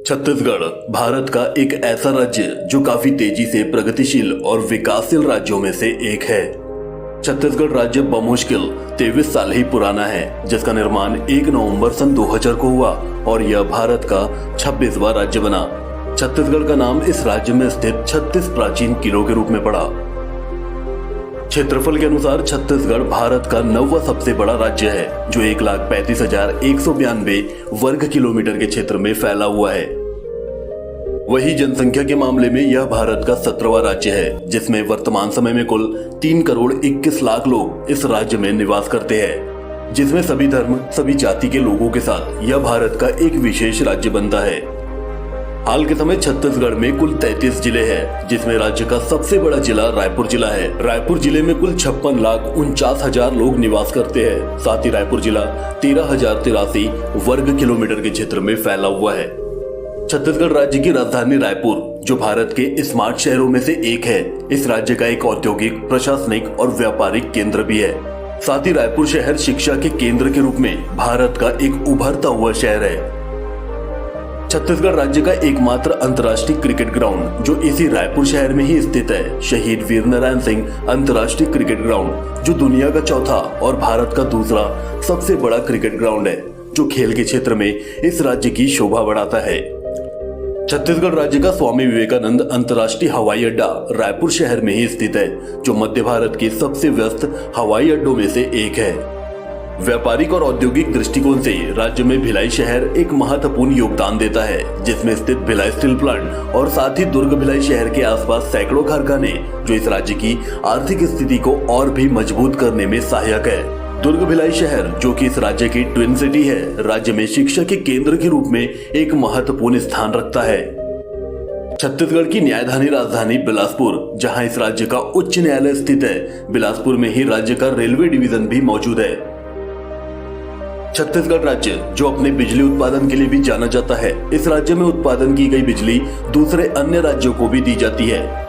छत्तीसगढ़ भारत का एक ऐसा राज्य जो काफी तेजी से प्रगतिशील और विकासशील राज्यों में से एक है। छत्तीसगढ़ राज्य बमुश्किल 23 साल ही पुराना है, जिसका निर्माण 1 नवंबर सन 2000 को हुआ और यह भारत का 26वां राज्य बना। छत्तीसगढ़ का नाम इस राज्य में स्थित 36 प्राचीन किलों के रूप में पड़ा। क्षेत्रफल के अनुसार छत्तीसगढ़ भारत का 9वां सबसे बड़ा राज्य है, जो 1,35,192 वर्ग किलोमीटर के क्षेत्र में फैला हुआ है। वही जनसंख्या के मामले में यह भारत का 17वां राज्य है, जिसमें वर्तमान समय में कुल 3 करोड़ 21 लाख लोग इस राज्य में निवास करते हैं, जिसमें सभी धर्म, सभी जाति के लोगों के साथ यह भारत का एक विशेष राज्य बनता है। हाल के समय छत्तीसगढ़ में कुल 33 जिले हैं, जिसमें राज्य का सबसे बड़ा जिला रायपुर जिला है। रायपुर जिले में कुल 56,49,000 लोग निवास करते हैं। साथ ही रायपुर जिला 13,083 वर्ग किलोमीटर के क्षेत्र में फैला हुआ है। छत्तीसगढ़ राज्य की राजधानी रायपुर, जो भारत के स्मार्ट शहरों में से एक है, इस राज्य का एक औद्योगिक, प्रशासनिक और व्यापारिक केंद्र भी है। साथ ही रायपुर शहर शिक्षा के केंद्र के रूप में भारत का एक उभरता हुआ शहर है। छत्तीसगढ़ राज्य का एकमात्र अंतर्राष्ट्रीय क्रिकेट ग्राउंड, जो इसी रायपुर शहर में ही स्थित है, शहीद वीरनारायण सिंह अंतर्राष्ट्रीय क्रिकेट ग्राउंड, जो दुनिया का चौथा और भारत का दूसरा सबसे बड़ा क्रिकेट ग्राउंड है, जो खेल के क्षेत्र में इस राज्य की शोभा बढ़ाता है। छत्तीसगढ़ राज्य का स्वामी विवेकानंद अंतर्राष्ट्रीय हवाई अड्डा रायपुर शहर में ही स्थित है, जो मध्य भारत के सबसे व्यस्त हवाई अड्डों में से एक है। व्यापारिक और औद्योगिक दृष्टिकोण से राज्य में भिलाई शहर एक महत्वपूर्ण योगदान देता है, जिसमें स्थित भिलाई स्टील प्लांट और साथ ही दुर्ग भिलाई शहर के आसपास सैकड़ों कारखाने, जो इस राज्य की आर्थिक स्थिति को और भी मजबूत करने में सहायक है। दुर्ग भिलाई शहर, जो कि इस राज्य की ट्विन सिटी है, राज्य में शिक्षा के केंद्र के रूप में एक महत्वपूर्ण स्थान रखता है। छत्तीसगढ़ की न्यायधानी राजधानी बिलासपुर, जहां इस राज्य का उच्च न्यायालय स्थित है, बिलासपुर में ही राज्य का रेलवे डिवीजन भी मौजूद है। छत्तीसगढ़ राज्य, जो अपने बिजली उत्पादन के लिए भी जाना जाता है, इस राज्य में उत्पादन की गई बिजली दूसरे अन्य राज्यों को भी दी जाती है।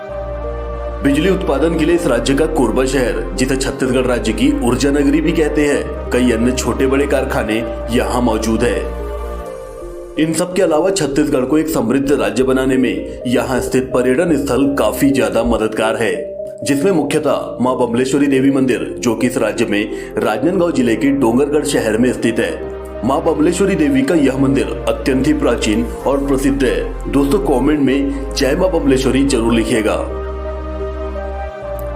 बिजली उत्पादन के लिए इस राज्य का कोरबा शहर, जिसे छत्तीसगढ़ राज्य की ऊर्जा नगरी भी कहते हैं, कई अन्य छोटे बड़े कारखाने यहाँ मौजूद है। इन सब के अलावा छत्तीसगढ़ को एक समृद्ध राज्य बनाने में यहाँ स्थित पर्यटन स्थल काफी ज्यादा मददगार है, जिसमें मुख्यतः मां बमलेश्वरी देवी मंदिर, जो कि इस राज्य में राजनांदगांव जिले के डोंगरगढ़ शहर में स्थित है। मां बमलेश्वरी देवी का यह मंदिर अत्यंत ही प्राचीन और प्रसिद्ध है। दोस्तों, कमेंट में जय मां बमलेश्वरी जरूर लिखिएगा।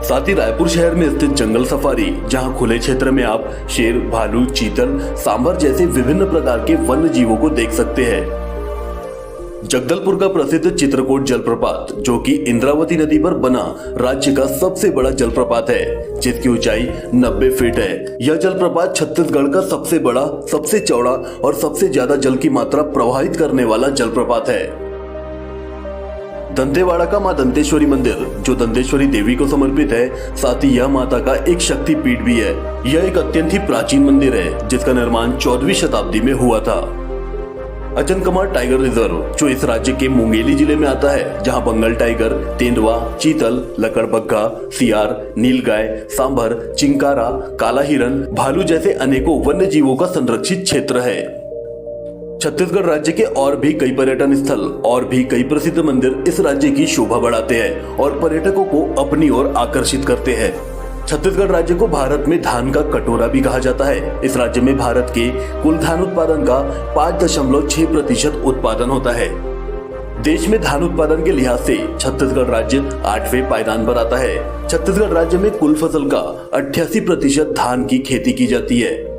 साथ ही रायपुर शहर में स्थित जंगल सफारी, जहां खुले क्षेत्र में आप शेर, भालू, चीतल, सांभर जैसे विभिन्न प्रकार के वन्य जीवों को देख सकते हैं। जगदलपुर का प्रसिद्ध चित्रकोट जलप्रपात, जो कि इंद्रावती नदी पर बना राज्य का सबसे बड़ा जलप्रपात है, जिसकी ऊंचाई 90 फीट है। यह जलप्रपात छत्तीसगढ़ का सबसे बड़ा, सबसे चौड़ा और सबसे ज्यादा जल की मात्रा प्रवाहित करने वाला जलप्रपात है। दंतेवाड़ा का मां दंतेश्वरी मंदिर, जो दंतेश्वरी देवी को समर्पित है, साथ ही यह माता का एक शक्ति पीठ भी है। यह एक अत्यंत ही प्राचीन मंदिर है, जिसका निर्माण 14वीं शताब्दी में हुआ था। अचनकमार टाइगर रिजर्व, जो इस राज्य के मुंगेली जिले में आता है, जहां बंगाल टाइगर, तेंदुआ, चीतल, लकड़बग्घा, सियार, नीलगाय, सांभर, चिंकारा, काला हिरन, भालू जैसे अनेकों वन्य जीवों का संरक्षित क्षेत्र है। छत्तीसगढ़ राज्य के और भी कई पर्यटन स्थल और भी कई प्रसिद्ध मंदिर इस राज्य की शोभा बढ़ाते हैं और पर्यटकों को अपनी ओर आकर्षित करते हैं। छत्तीसगढ़ राज्य को भारत में धान का कटोरा भी कहा जाता है। इस राज्य में भारत के कुल धान उत्पादन का 5.6% उत्पादन होता है। देश में धान उत्पादन के लिहाज से छत्तीसगढ़ राज्य 8वें पायदान पर आता है। छत्तीसगढ़ राज्य में कुल फसल का 88% धान की खेती की जाती है।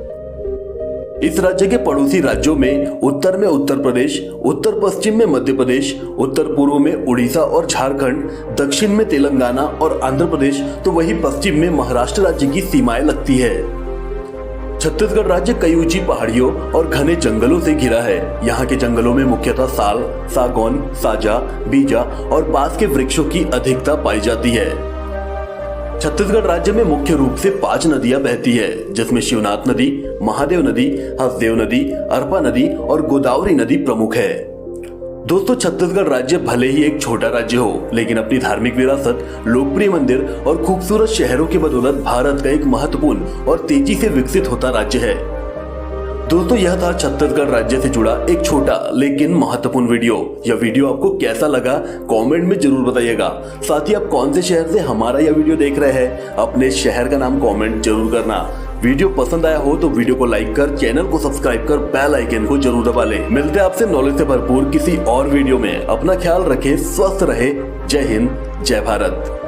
इस राज्य के पड़ोसी राज्यों में उत्तर प्रदेश, उत्तर पश्चिम में मध्य प्रदेश, उत्तर पूर्व में उड़ीसा और झारखंड, दक्षिण में तेलंगाना और आंध्र प्रदेश, तो वही पश्चिम में महाराष्ट्र राज्य की सीमाएं लगती है। छत्तीसगढ़ राज्य कई ऊंची पहाड़ियों और घने जंगलों से घिरा है। यहाँ के जंगलों में मुख्यतः साल, सागौन, साजा, बीजा और बांस के वृक्षों की अधिकता पाई जाती है। छत्तीसगढ़ राज्य में मुख्य रूप से 5 नदियां बहती है, जिसमें शिवनाथ नदी, महादेव नदी, हसदेव नदी, अरपा नदी और गोदावरी नदी प्रमुख है। दोस्तों, छत्तीसगढ़ राज्य भले ही एक छोटा राज्य हो, लेकिन अपनी धार्मिक विरासत, लोकप्रिय मंदिर और खूबसूरत शहरों के बदौलत भारत का एक महत्वपूर्ण और तेजी से विकसित होता राज्य है। दोस्तों यह था छत्तीसगढ़ राज्य से जुड़ा एक छोटा लेकिन महत्वपूर्ण वीडियो। यह वीडियो आपको कैसा लगा कमेंट में जरूर बताइएगा। साथ ही आप कौन से शहर से हमारा यह वीडियो देख रहे हैं अपने शहर का नाम कमेंट जरूर करना। वीडियो पसंद आया हो तो वीडियो को लाइक कर, चैनल को सब्सक्राइब कर, बेल आइकन को जरूर दबा लें। मिलते हैं आपसे नॉलेज से भरपूर किसी और वीडियो में। अपना ख्याल रखें, स्वस्थ रहे। जय हिंद, जय भारत।